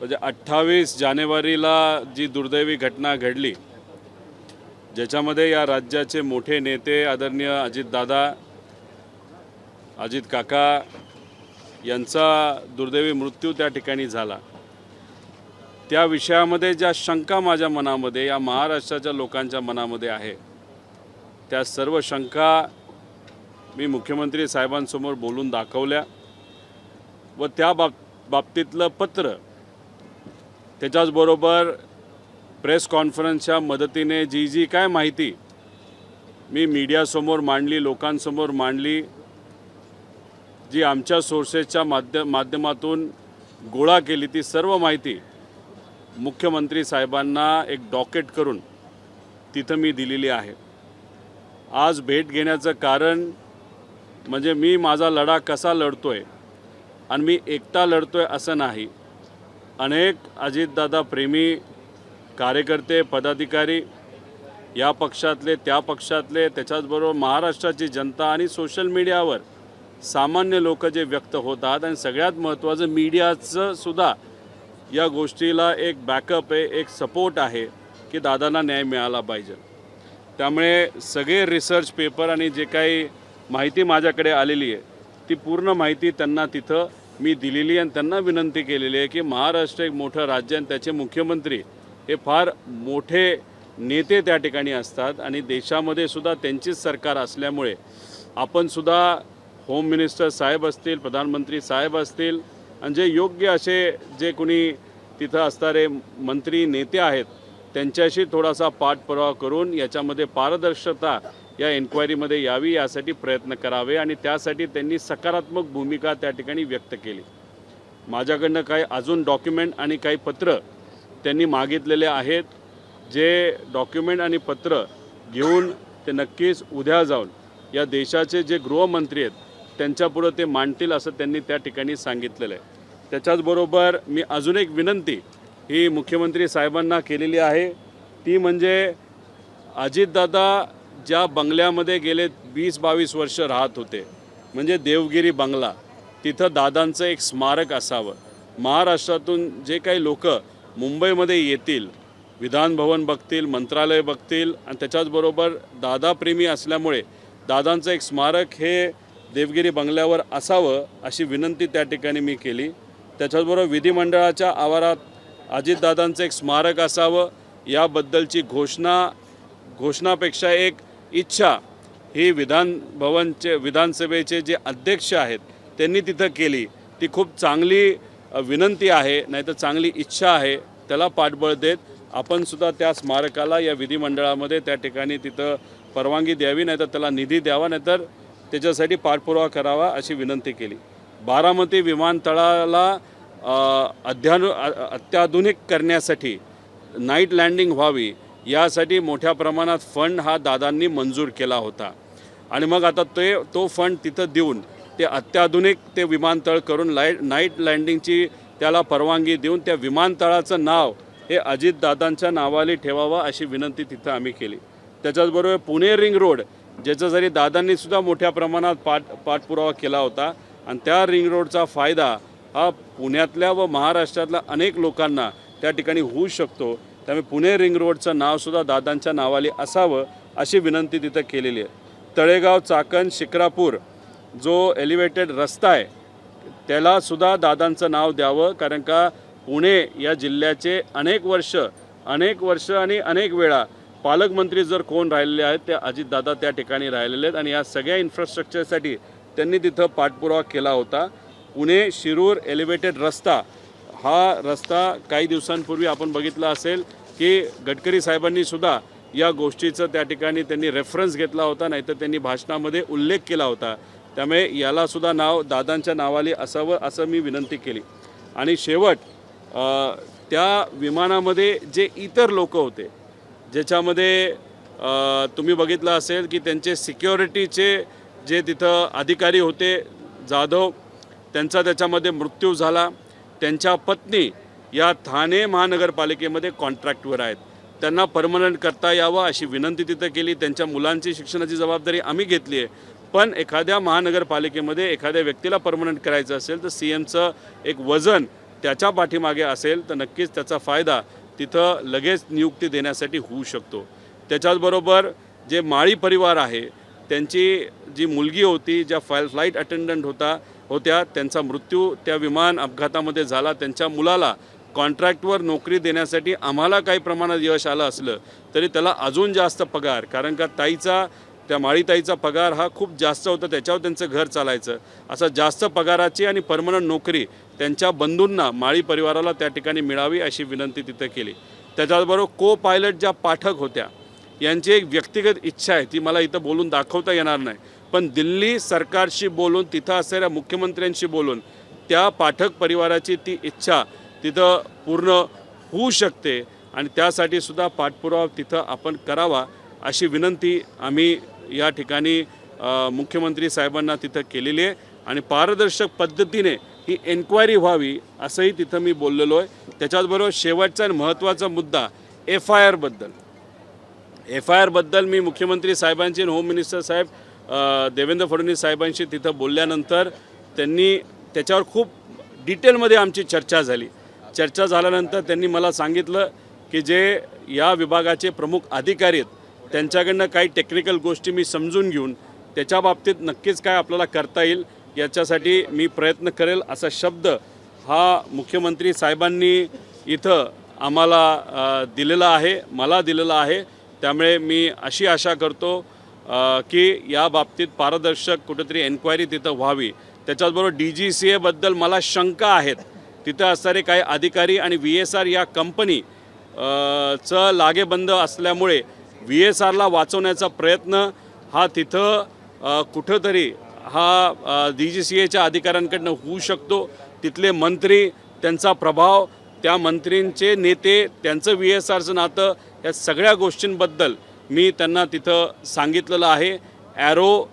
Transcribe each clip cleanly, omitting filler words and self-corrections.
म्हणजे 28 जानेवारीला जी दुर्दैवी घटना घडली, ज्याच्यामध्ये या राज्याचे मोठे नेते आदरणीय अजितदादा, अजित काका यांचा दुर्दैवी मृत्यू त्या ठिकाणी झाला, त्या विषयामध्ये ज्या शंका माझ्या मनामध्ये, या महाराष्ट्राच्या लोकांच्या मनामध्ये आहे, त्या सर्व शंका मी मुख्यमंत्री साहेबांसमोर बोलून दाखवल्या व त्या बाबतीतलं पत्र, त्याच्याचबरोबर प्रेस कॉन्फरन्सच्या मदतीने जी काय माहिती मी मीडियासमोर मांडली, लोकांसमोर मांडली, जी आमच्या सोर्सेसच्या माध्यमातून गोळा केली, ती सर्व माहिती मुख्यमंत्री साहेबांना एक डॉकेट करून तिथं मी दिलेली आहे। आज भेट घेण्याचं कारण म्हणजे मी माझा लढा कसा लढतोय आणि मी एकटा लढतोय असं नाही। अनेक अजितदादा प्रेमी कार्यकर्ते, पदाधिकारी, या पक्षातले, त्या पक्षातले, त्याच्याचबरोबर महाराष्ट्राची जनता आणि सोशल मीडियावर सामान्य लोक जे व्यक्त होतात, आणि सगळ्यात महत्त्वाचं मीडियाचं सुद्धा या गोष्टीला एक बॅकअप आहे, एक सपोर्ट आहे की दादांना न्याय मिळाला पाहिजे। त्यामुळे सगळे रिसर्च पेपर आणि जे काही माहिती माझ्याकडे आलेली आहे, ती पूर्ण माहिती त्यांना तिथं मी दिलेली, आणि त्यांना विनंती केलेली आहे की महाराष्ट्र एक मोठं राज्य आणि त्याचे मुख्यमंत्री हे फार मोठे नेते त्या ठिकाणी असतात, आणि देशामध्ये सुद्धा त्यांचीच सरकार असल्यामुळे आपण सुद्धा होम मिनिस्टर साहेब असतील, प्रधानमंत्री साहेब असतील, आणि जे योग्य असे जे कोणी तिथं असणारे मंत्री नेते आहेत, त्यांच्याशी थोडासा पाठपुरावा करून याच्यामध्ये पारदर्शकता या एन्क्वायरीमध्ये यावी, यासाठी प्रयत्न करावे, आणि त्यासाठी त्यांनी सकारात्मक भूमिका त्या ठिकाणी व्यक्त केली। माझ्याकडनं काही अजून डॉक्युमेंट आणि काही पत्र त्यांनी मागितलेले आहेत, जे डॉक्युमेंट आणि पत्र घेऊन ते नक्कीच उद्या जाऊन या देशाचे जे गृहमंत्री आहेत त्यांच्यापुढं ते मांडतील असं त्यांनी त्या ठिकाणी सांगितलेलं आहे। त्याच्याचबरोबर मी अजून एक विनंती ही मुख्यमंत्री साहेबांना केलेली आहे, ती म्हणजे अजितदादा ज्या बंगल्यामध्ये गेले 20-22 वर्ष राहत होते, म्हणजे देवगिरी बंगला, तिथं दादांचं एक स्मारक असावं। महाराष्ट्रातून जे काही लोक मुंबईमध्ये येतील, विधान भवन बघतील, मंत्रालय बघतील, आणि त्याच्याचबरोबर दादा प्रेमी असल्यामुळे दादांचं एक स्मारक हे देवगिरी बंगल्यावर असावं अशी विनंती त्या ठिकाणी मी केली। त्याच्याचबरोबर विधिमंडळाच्या आवारात अजितदादांचं एक स्मारक असावं याबद्दलची घोषणापेक्षा एक इच्छा ही विधानसभेचे जे अध्यक्ष आहेत त्यांनी तिथं केली, ती खूप चांगली विनंती आहे, नाहीतर चांगली इच्छा आहे। त्याला पाठबळ देत आपण सुद्धा त्या स्मारकाला या विधिमंडळामध्ये त्या ठिकाणी तिथं परवानगी द्यावी, नाहीतर त्याला निधी द्यावा, नाहीतर त्याच्यासाठी पाठपुरावा करावा अशी विनंती केली। बारामती विमानतळाला अत्याधुनिक करण्यासाठी नाईट लँडिंग व्हावी यासाठी मोठ्या प्रमाणात फंड हा दादांनी मंजूर केला होता, आणि मग आता तो फंड तिथं देऊन ते अत्याधुनिक ते विमानतळ करून नाईट लँडिंगची त्याला परवानगी देऊन त्या विमानतळाचं नाव हे अजितदादांच्या नावाने ठेवावं अशी विनंती तिथं आम्ही केली। त्याच्याचबरोबर पुणे रिंग रोड, ज्याचा जरी दादांनी सुद्धा मोठ्या प्रमाणात पाठपुरावा केला होता, आणि त्या रिंग रोडचा फायदा हा पुण्यातल्या व महाराष्ट्रातल्या अनेक लोकांना त्या ठिकाणी होऊ शकतो, त्यामुळे पुणे रिंग रोडचं नावसुद्धा दादांच्या नावाने असावं अशी विनंती तिथं केलेली आहे। तळेगाव, चाकण, शिक्रापूर जो एलिव्हेटेड रस्ता आहे त्यालासुद्धा दादांचं नाव द्यावं, कारण का पुणे या जिल्ह्याचे अनेक वर्ष आणि अनेक वेळा पालकमंत्री जर कोण राहिलेले आहेत ते अजितदादा त्या ठिकाणी राहिलेले आहेत, आणि या सगळ्या इन्फ्रास्ट्रक्चरसाठी त्यांनी तिथं पाठपुरावा केला होता। पुणे शिरूर एलिव्हेटेड रस्ता, हा रस्ता काही दिवसांपूर्वी आपण बघितला असेल की गडकरी साहेबांनी सुद्धा या गोष्टीचं त्या ठिकाणी त्यांनी रेफरन्स घेतला होता, नाहीतर त्यांनी भाषणामध्ये उल्लेख केला होता, त्यामुळे यालासुद्धा नाव दादांच्या नावाने असावं असं मी विनंती केली। आणि शेवट त्या विमानामध्ये जे इतर लोक होते, ज्याच्यामध्ये तुम्ही बघितलं असेल की त्यांचे सिक्युरिटीचे जे तिथं अधिकारी होते जाधव, त्यांचा त्याच्यामध्ये मृत्यू झाला। त्यांच्या पत्नी या ठाणे महानगरपालिकेमध्ये कॉन्ट्रॅक्टवर आहेत, त्यांना परमनंट करता यावं अशी विनंती तिथं केली। त्यांच्या मुलांची शिक्षणाची जबाबदारी आम्ही घेतली आहे, पण एखाद्या महानगरपालिकेमध्ये एखाद्या व्यक्तीला परमनंट करायचं असेल तर CMचं एक वजन त्याच्या पाठीमागे असेल तर नक्कीच त्याचा फायदा तिथं लगेच नियुक्ती देण्यासाठी होऊ शकतो. त्याच्याचबरोबर जे माळी परिवार आहे त्यांची जी मुलगी होती, ज्या फ्लाईट अटेंडंट होत्या, त्यांचा मृत्यू त्या विमान अपघातामध्ये झाला. त्यांच्या मुलाला कॉन्ट्रॅक्टवर नोकरी देण्यासाठी आम्हाला काही प्रमाणात यश आलं असलं तरी त्याला अजून जास्त पगार, कारण का त्या माळीताईचा पगार हा खूप जास्त होता, त्याच्यावर त्यांचं घर चालायचं. असं जास्त पगाराची आणि परमनंट नोकरी त्यांच्या बंधूंना, माळी परिवाराला त्या ठिकाणी मिळावी अशी विनंती तिथं केली. त्याच्याबरोबर को पायलट ज्या पाठक होत्या यांची एक व्यक्तिगत इच्छा आहे, ती मला इथं बोलून दाखवता येणार नाही, पण दिल्ली सरकारशी बोलून, तिथं असलेल्या मुख्यमंत्र्यांशी बोलून त्या पाठक परिवाराची ती इच्छा तिथं पूर्ण होऊ शकते आणि त्यासाठी सुद्धा पाठपुरावा तिथं आपण करावा अशी विनंती आम्ही या ठिकाणी मुख्यमंत्री साहेबांना तिथं केलेली आहे आणि पारदर्शक पद्धतीने ही एन्क्वायरी व्हावी असंही तिथं मी बोललेलो आहे. त्याच्याचबरोबर शेवटचा आणि महत्त्वाचा मुद्दा एफ आय आरबद्दल मी मुख्यमंत्री साहेबांची आणि होम मिनिस्टर साहेब देवेंद्र फडणवीस साहेबांशी तिथं बोलल्यानंतर त्यांनी त्याच्यावर खूप डिटेलमध्ये आमची चर्चा झाली. चर्चा झाल्यानंतर त्यांनी मला सांगितलं की जे या विभागाचे प्रमुख अधिकारी आहेत त्यांच्याकडनं काही टेक्निकल गोष्टी मी समजून घेऊन त्याच्या बाबतीत नक्कीच काय आपल्याला करता येईल याच्यासाठी मी प्रयत्न करेल असा शब्द हा मुख्यमंत्री साहेबांनी इथं आम्हाला दिलेला आहे, मला दिलेला आहे. त्यामुळे मी अशी आशा करतो की या बाबतीत पारदर्शक कुठेतरी एन्क्वायरी तिथं व्हावी. त्याच्याचबरोबर DGCAबद्दल मला शंका आहेत. तिथं असणारे काही अधिकारी आणि VSR या कंपनीचं लागेबंद असल्यामुळे VSRला वाचवण्याचा प्रयत्न हा तिथं कुठंतरी हा DGCAच्या अधिकाऱ्यांकडनं होऊ शकतो. तिथले मंत्री, त्यांचा प्रभाव, त्या मंत्रींचे नेते, त्यांचं VSRचं नातं, या सगळ्या गोष्टींबद्दल मी त्यांना तिथं सांगितलेलं आहे. ॲरो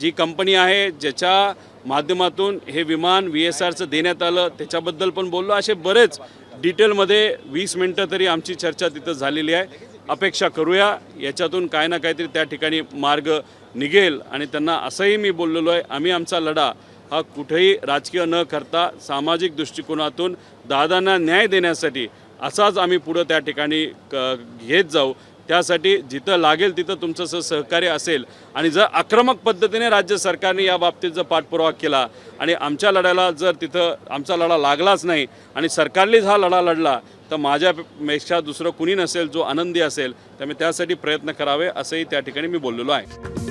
जी कंपनी आहे ज्याच्या माध्यमातून हे विमान VSRचं देण्यात आलं त्याच्याबद्दल पण बोललो. असे बरेच डिटेलमध्ये 20 मिनटं तरी आमची चर्चा तिथं झालेली आहे. अपेक्षा करूया याच्यातून काय ना काहीतरी त्या ठिकाणी मार्ग निघेल आणि त्यांना असंही मी बोललेलो आहे, आम्ही आमचा लढा हा कुठेही राजकीय न करता सामाजिक दृष्टिकोनातून दादांना न्याय देण्यासाठी असाच आम्ही पुढं त्या ठिकाणी घेत जाऊ. त्यासाठी जिथं लागेल तिथं तुमचं सहकार्य असेल आणि जर आक्रमक पद्धतीने राज्य सरकारने या बाबतीत जर पाठपुरावा केला आणि आमच्या लढ्याला जर तिथं आमचा लढा लागलाच नाही आणि सरकारनेच हा लढा लढला तर माझ्यापेक्षा दुसरं कुणी नसेल जो आनंदी असेल. त्यामुळे त्यासाठी प्रयत्न करावे असंही त्या ठिकाणी मी बोललेलो आहे.